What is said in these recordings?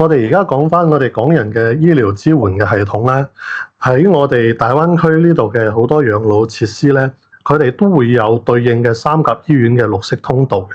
我哋而家講返我哋港人嘅醫療支援嘅系統咧，喺我哋大灣區呢度嘅好多養老設施咧，佢哋都會有對應嘅三甲醫院嘅綠色通道嘅。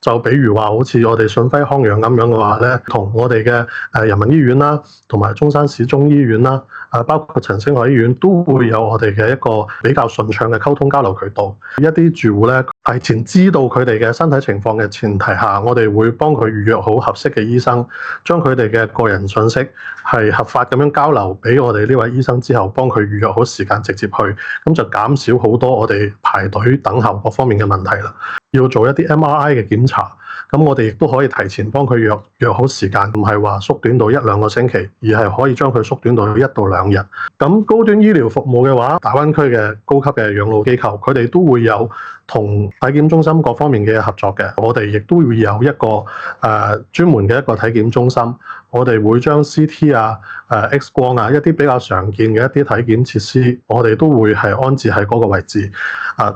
就比如話，好似我哋信輝康陽咁樣嘅話咧，同我哋嘅人民醫院啦，同埋中山市中醫院啦，包括陳星海醫院都會有我哋嘅一個比較順暢嘅溝通交流渠道。一啲住戶咧，提前知道佢哋嘅身體情況嘅前提下，我哋會幫佢預約好合適嘅醫生，將佢哋嘅個人信息係合法咁樣交流俾我哋呢位醫生之後，幫佢預約好時間直接去，咁就減少好多我哋排隊等候各方面嘅問題啦。要做一啲 MRI 嘅檢查，咁我哋亦都可以提前幫佢約好時間，唔係話縮短到1-2個星期，而係可以將佢縮短到1到2日。咁高端醫療服務嘅話，大灣區嘅高級嘅養老機構，佢哋都會有同體檢中心各方面嘅合作嘅。我哋亦都會有一個專門嘅一個體檢中心，我哋會將 CT 啊、X 光啊一啲比較常見嘅一啲體檢設施，我哋都會係安置喺嗰個位置。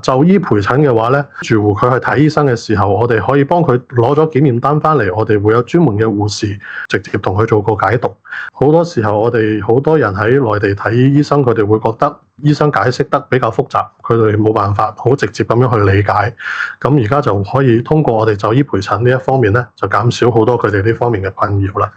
就醫陪診嘅話咧，住戶佢去睇醫生嘅時候，我哋可以幫佢攞咗檢驗單翻嚟，我哋會有專門嘅護士直接同佢做個解讀。好多時候我哋好多人喺內地睇醫生，佢哋會覺得醫生解釋得比較複雜，佢哋冇辦法好直接咁樣去理解。咁而家就可以通過我哋就醫陪診呢一方面咧，就減少好多佢哋呢方面嘅困擾啦。